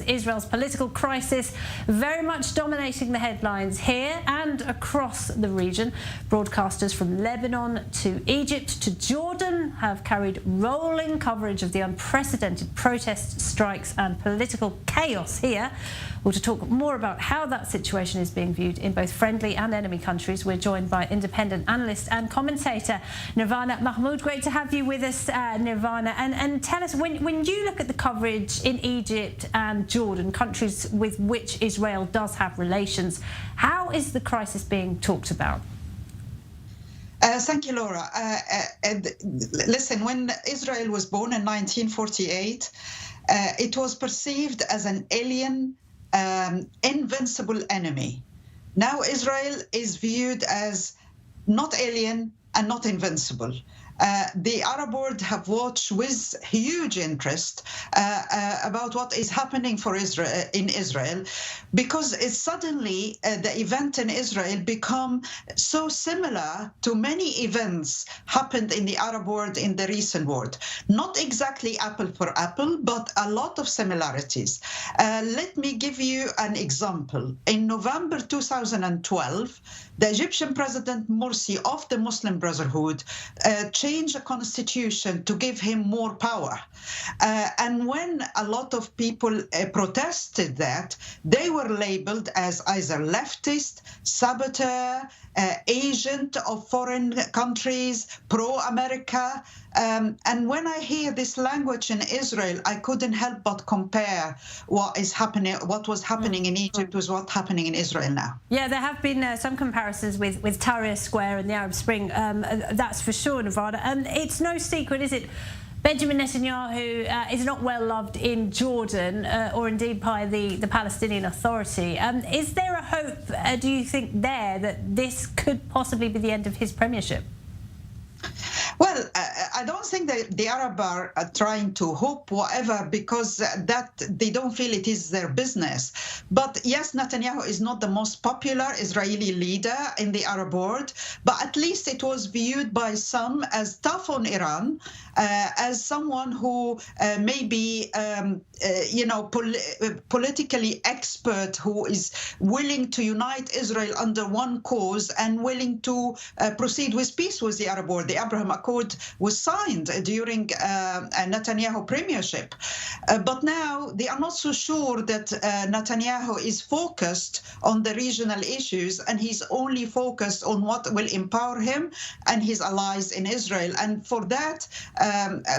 Israel's political crisis very much dominating the headlines here and across the region. Broadcasters from Lebanon to Egypt to Jordan have carried rolling coverage of the unprecedented protests, strikes and political chaos here. Well, to talk more about how that situation is being viewed in both friendly and enemy countries, we're joined by independent analyst and commentator Nirvana Mahmoud. Great to have you with us, Nirvana. And tell us, when you look at the coverage in Egypt and Jordan, countries with which Israel does have relations, how is the crisis being talked about? Thank you, Laura. Listen, when Israel was born in 1948, it was perceived as an alien, invincible enemy. Now Israel is viewed as not alien and not invincible. The Arab world have watched with huge interest about what is happening in Israel, because it's suddenly the event in Israel become so similar to many events happened in the Arab world in the recent world. Not exactly apple for apple, but a lot of similarities. Let me give you an example. In November 2012, the Egyptian President Morsi of the Muslim Brotherhood changed the constitution to give him more power. And when a lot of people protested that, they were labeled as either leftist, saboteur, agent of foreign countries, pro-America. And when I hear this language in Israel, I couldn't help but compare what was happening in Egypt with what's happening in Israel now. Yeah, there have been some comparisons with Tahrir Square and the Arab Spring. That's for sure, Nevada. It's no secret, is it? Benjamin Netanyahu is not well loved in Jordan or indeed by the Palestinian Authority. Is there a hope, do you think, there that this could possibly be the end of his premiership? Well, I don't think that the Arab are trying to hope whatever, because that they don't feel it is their business. But yes, Netanyahu is not the most popular Israeli leader in the Arab world, but at least it was viewed by some as tough on Iran, as someone who may be, politically expert, who is willing to unite Israel under one cause and willing to proceed with peace with the Arab world. The Abraham Accord was signed during Netanyahu premiership. But now they are not so sure that Netanyahu is focused on the regional issues, and he's only focused on what will empower him and his allies in Israel. And for that,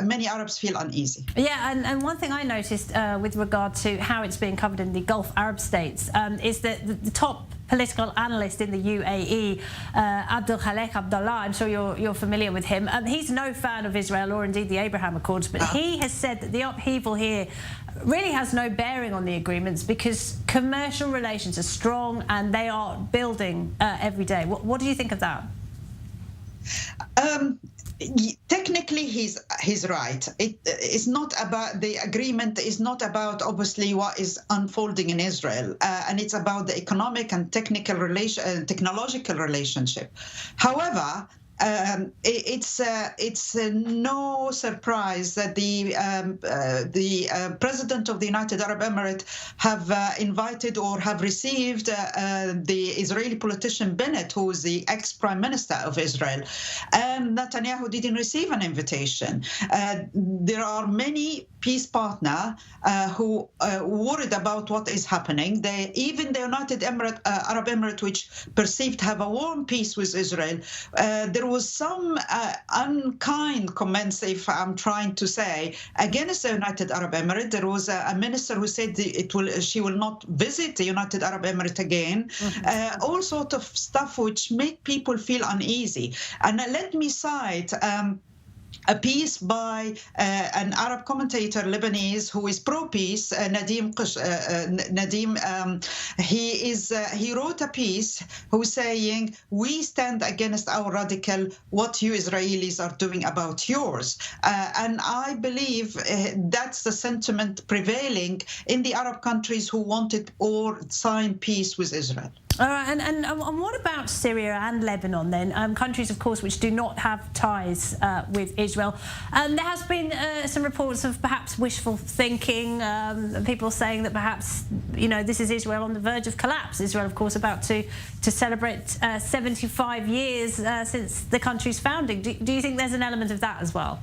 many Arabs feel uneasy. Yeah, and one thing I noticed with regard to how it's being covered in the Gulf Arab states is that the top political analyst in the UAE, Abdulkhalik Abdullah, I'm sure you're familiar with him. He's no fan of Israel or indeed the Abraham Accords, but he has said that the upheaval here really has no bearing on the agreements because commercial relations are strong and they are building every day. What do you think of that? Technically, he's right. It's not about the agreement. Is not about obviously what is unfolding in Israel, and it's about the economic and technological relationship. However, it's no surprise that the president of the United Arab Emirates have invited or have received the Israeli politician Bennett, who is the ex-prime minister of Israel, and Netanyahu didn't receive an invitation. There are many peace partners who worried about what is happening. Even the United Arab Emirates, which perceived to have a warm peace with Israel, there was some unkind comments, if I'm trying to say, against the United Arab Emirates. There was a minister who said she will not visit the United Arab Emirates again. All sort of stuff which make people feel uneasy. And let me cite a piece by an Arab commentator, Lebanese, who is pro-peace, Nadim. He wrote a piece who's saying, we stand against our radical, what you Israelis are doing about yours. And I believe that's the sentiment prevailing in the Arab countries who wanted or signed peace with Israel. All right, and what about Syria and Lebanon then? Countries, of course, which do not have ties with Israel. There has been some reports of perhaps wishful thinking, people saying that perhaps, this is Israel on the verge of collapse. Israel, of course, about to celebrate 75 years since the country's founding. Do you think there's an element of that as well?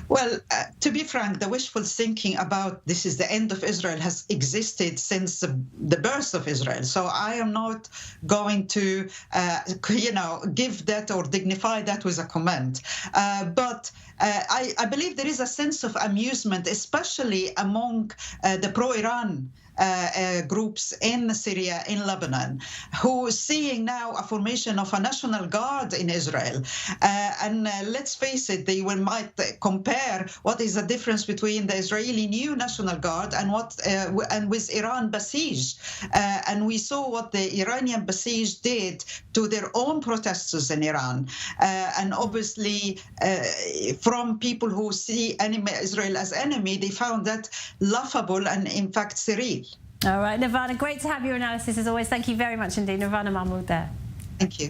Well, to be frank, the wishful thinking about this is the end of Israel has existed since the birth of Israel. So I am not going to, give that or dignify that with a comment. But I believe there is a sense of amusement, especially among the pro-Iran groups in Syria, in Lebanon, who seeing now a formation of a national guard in Israel. And let's face it, they might compare what is the difference between the Israeli new national guard and with Iran Basij. And we saw what the Iranian Basij did to their own protesters in Iran. And obviously, from people who see Israel as enemy, they found that laughable and, in fact, surreal. All right, Nirvana, great to have your analysis as always. Thank you very much indeed. Nirvana Mahmoud there. Thank you.